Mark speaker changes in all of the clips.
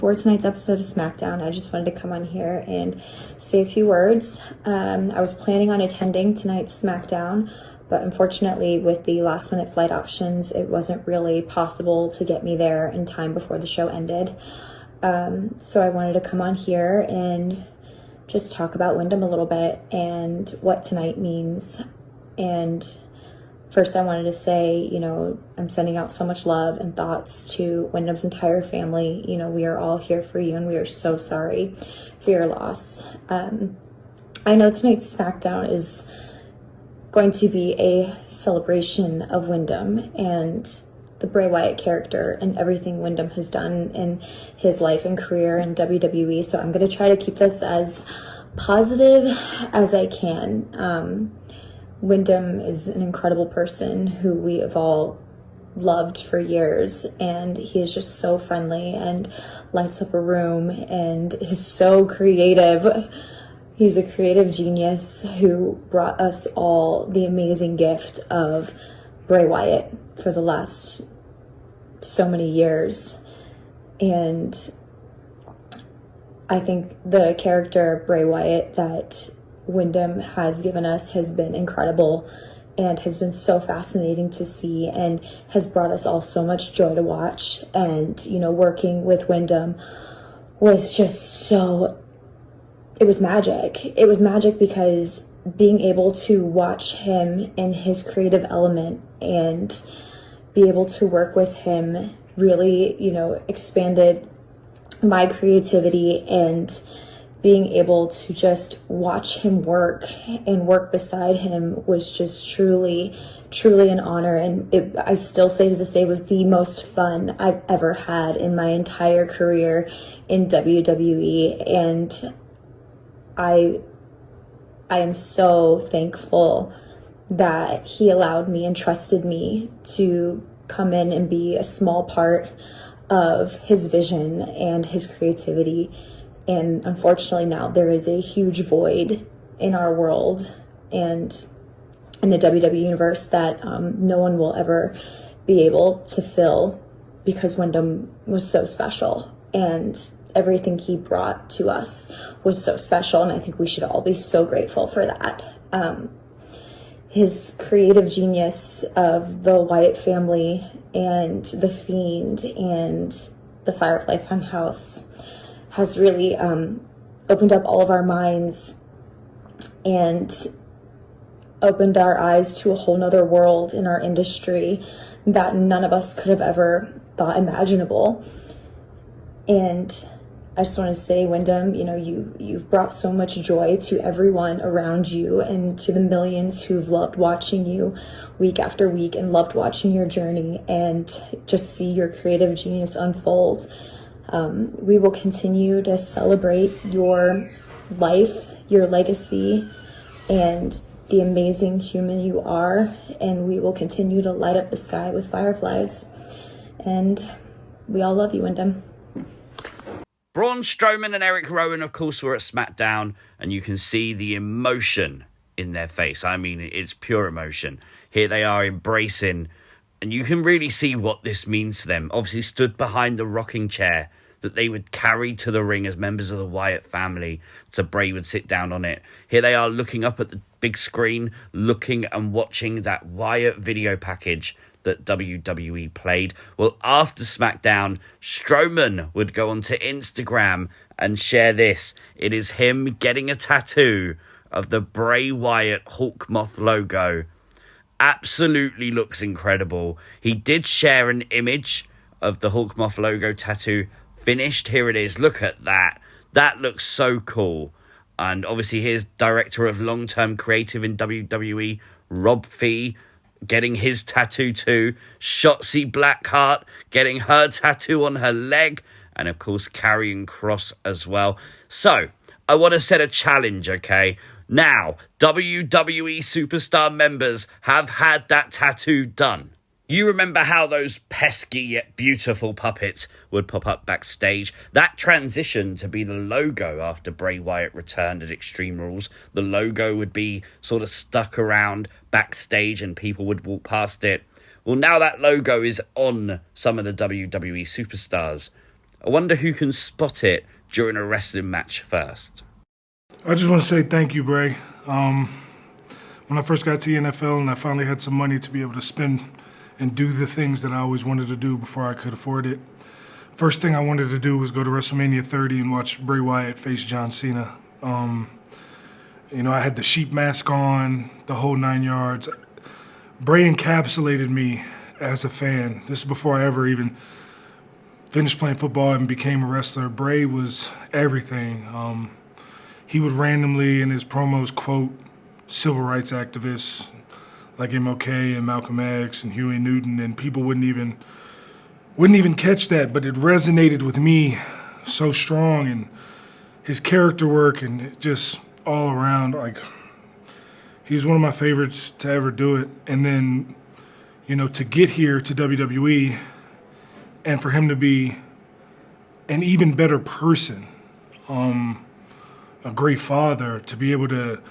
Speaker 1: For tonight's episode of SmackDown, I just wanted to come on here and say a few words. I was planning on attending tonight's SmackDown, but unfortunately with the last minute flight options, it wasn't really possible to get me there in time before the show ended. So I wanted to come on here and just talk about Wyndham a little bit and what tonight means. And first, I wanted to say, I'm sending out so much love and thoughts to Wyndham's entire family. We are all here for you, and we are so sorry for your loss. I know tonight's SmackDown is going to be a celebration of Wyndham and the Bray Wyatt character and everything Wyndham has done in his life and career in WWE. So I'm going to try to keep this as positive as I can. Wyndham is an incredible person who we have all loved for years, and he is just so friendly and lights up a room and is so creative. He's a creative genius who brought us all the amazing gift of Bray Wyatt for the last so many years. And I think the character Bray Wyatt that Wyndham has given us has been incredible and has been so fascinating to see and has brought us all so much joy to watch. And, working with Wyndham was just it was magic. It was magic because being able to watch him in his creative element and be able to work with him really, expanded my creativity, and being able to just watch him work and work beside him was just truly, truly an honor. And I still say to this day, was the most fun I've ever had in my entire career in WWE. And I am so thankful that he allowed me and trusted me to come in and be a small part of his vision and his creativity. And unfortunately now there is a huge void in our world and in the WWE universe that no one will ever be able to fill, because Wyndham was so special and everything he brought to us was so special. And I think we should all be so grateful for that. His creative genius of the Wyatt family and The Fiend and the Firefly Funhouse has really opened up all of our minds and opened our eyes to a whole nother world in our industry that none of us could have ever thought imaginable. And I just want to say, Wyndham, you've brought so much joy to everyone around you and to the millions who've loved watching you week after week and loved watching your journey and just see your creative genius unfold. We will continue to celebrate your life, your legacy, and the amazing human you are, and we will continue to light up the sky with fireflies. And we all love you, Wyndham.
Speaker 2: Braun Strowman and Eric Rowan, of course, were at SmackDown, and you can see the emotion in their face. I mean, it's pure emotion. Here they are embracing, and you can really see what this means to them. Obviously stood behind the rocking chair that they would carry to the ring as members of the Wyatt family, so Bray would sit down on it. Here they are looking up at the big screen, looking and watching that Wyatt video package that WWE played. Well, after SmackDown, Strowman would go onto Instagram and share this. It is him getting a tattoo of the Bray Wyatt Hawk Moth logo. Absolutely looks incredible. He did share an image of the Hawk Moth logo tattoo finished. Here it is. Look at that. That looks so cool. And obviously here's Director of Long-Term Creative in WWE, Rob Fee, getting his tattoo too. Shotzi Blackheart getting her tattoo on her leg. And of course, Karrion Kross as well. So, I want to set a challenge, okay? Now, WWE Superstar members have had that tattoo done. You remember how those pesky yet beautiful puppets would pop up backstage? That transitioned to be the logo after Bray Wyatt returned at Extreme Rules. The logo would be sort of stuck around backstage and people would walk past it. Well, now that logo is on some of the WWE Superstars. I wonder who can spot it during a wrestling match first.
Speaker 3: I just want to say thank you, Bray. When I first got to the NFL and I finally had some money to be able to spend and do the things that I always wanted to do before I could afford it, first thing I wanted to do was go to WrestleMania 30 and watch Bray Wyatt face John Cena. I had the sheep mask on, the whole 9 yards. Bray encapsulated me as a fan. This is before I ever even finished playing football and became a wrestler. Bray was everything. He would randomly in his promos quote civil rights activists like MLK and Malcolm X and Huey Newton, and people wouldn't even catch that, but it resonated with me so strong, and his character work and just all around, like, he's one of my favorites to ever do it. And then, to get here to WWE and for him to be an even better person, a great father, to be able to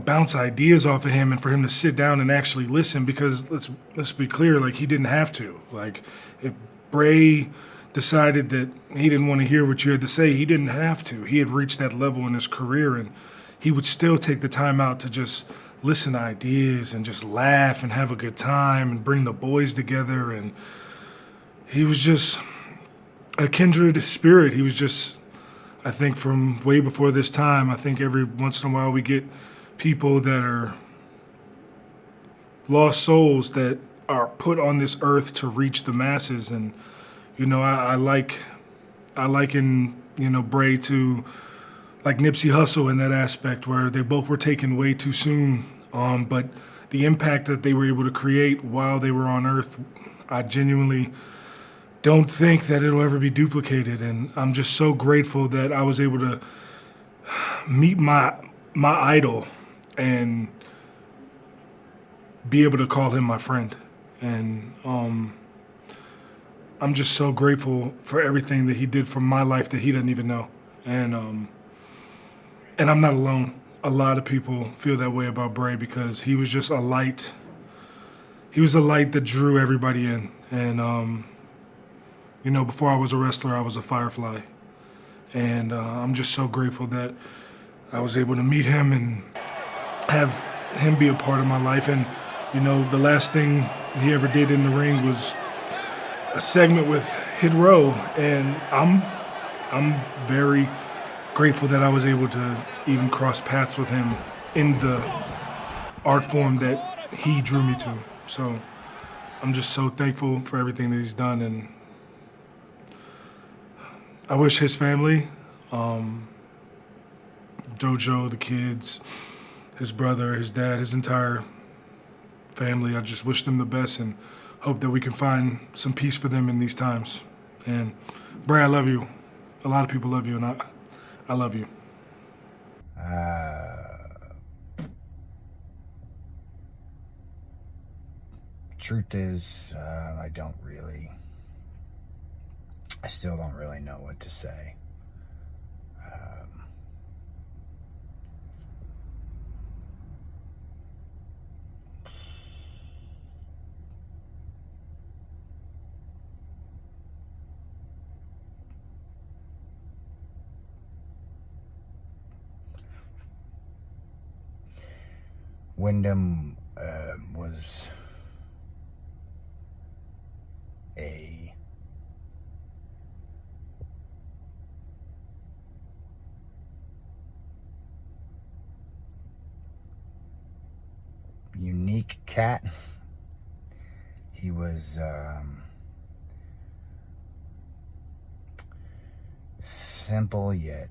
Speaker 3: bounce ideas off of him and for him to sit down and actually listen, because let's be clear, like, he didn't have to. Like, if Bray decided that he didn't want to hear what you had to say, he didn't have to. He had reached that level in his career, and he would still take the time out to just listen to ideas and just laugh and have a good time and bring the boys together. And he was just a kindred spirit. He was just, I think, from way before this time. I think every once in a while we get people that are lost souls that are put on this earth to reach the masses. And I liken Bray to like Nipsey Hussle in that aspect, where they both were taken way too soon, but the impact that they were able to create while they were on earth, I genuinely don't think that it'll ever be duplicated. And I'm just so grateful that I was able to meet my idol and be able to call him my friend. And I'm just so grateful for everything that he did for my life that he doesn't even know. And I'm not alone. A lot of people feel that way about Bray, because he was just a light. He was a light that drew everybody in. And before I was a wrestler, I was a Firefly. And I'm just so grateful that I was able to meet him and have him be a part of my life. And the last thing he ever did in the ring was a segment with Hit Row, and I'm very grateful that I was able to even cross paths with him in the art form that he drew me to. So I'm just so thankful for everything that he's done, and I wish his family, JoJo, the kids, his brother, his dad, his entire family, I just wish them the best and hope that we can find some peace for them in these times. And Bray, I love you. A lot of people love you, and I love you.
Speaker 4: Truth is, I still don't really know what to say. Wyndham was a unique cat. He was simple yet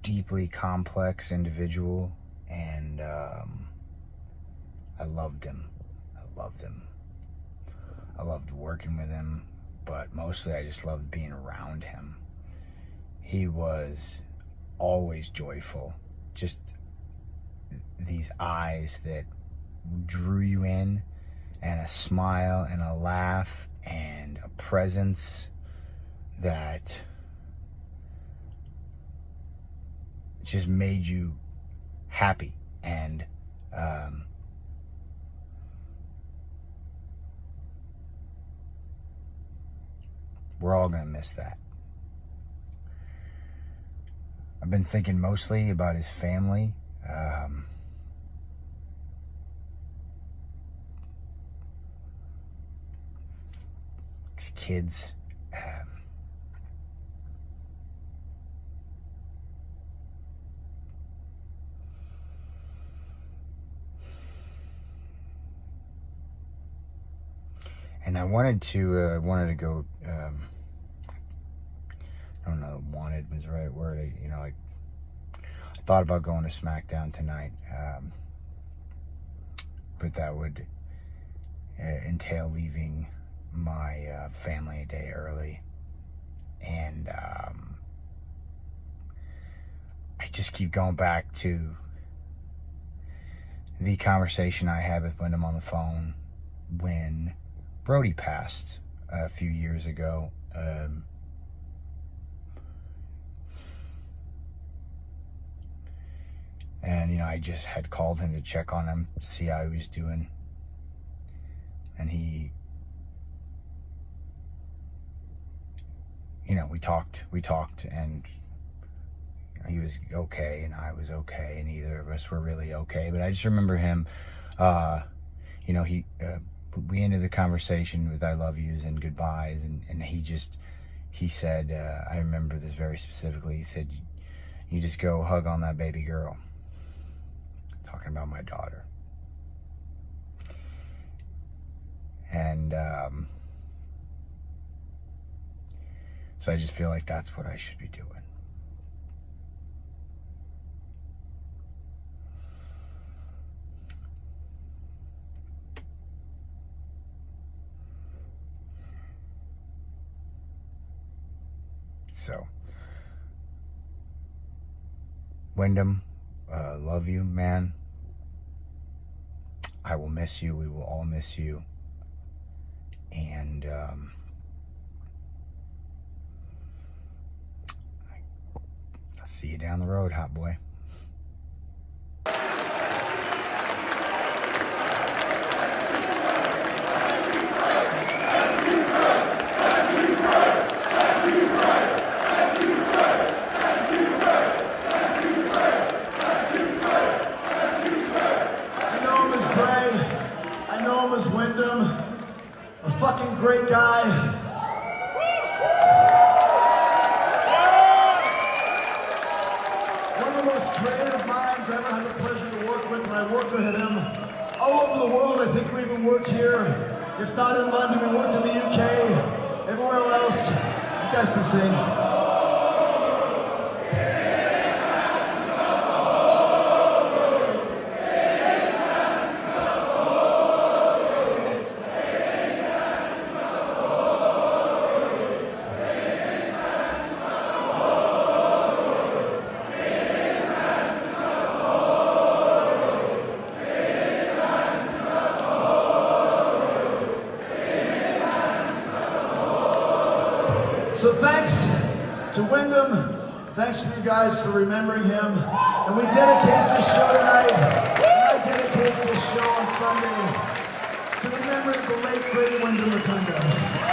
Speaker 4: deeply complex individual, and I loved him. I loved working with him, but mostly I just loved being around him. He was always joyful, just these eyes that drew you in, and a smile and a laugh and a presence that just made you happy. And We're all going to miss that. I've been thinking mostly about his family. His kids. And I wanted to go, I don't know, wanted was the right word. I thought about going to SmackDown tonight, but that would entail leaving my family a day early. And I just keep going back to the conversation I had with Wyndham on the phone when Brody passed a few years ago. And, I just had called him to check on him, to see how he was doing. And he, we talked, and he was okay, and I was okay, and neither of us were really okay. But I just remember him, we ended the conversation with I love yous and goodbyes, and he said, I remember this very specifically, he said, you just go hug on that baby girl. Talking about my daughter. And so I just feel like that's what I should be doing. So, Wyndham, love you, man. I will miss you. We will all miss you. And I'll see you down the road, hot boy.
Speaker 5: Fucking great guy. One of the most creative minds I ever had the pleasure to work with, and I worked with him all over the world. I think we even worked here. If not in London, we worked in the UK, everywhere else. You guys can sing. So thanks to Wyndham, thanks to you guys for remembering him, and we dedicate this show tonight, and I dedicate this show on Sunday to the memory of the late, great Wyndham Rotunda.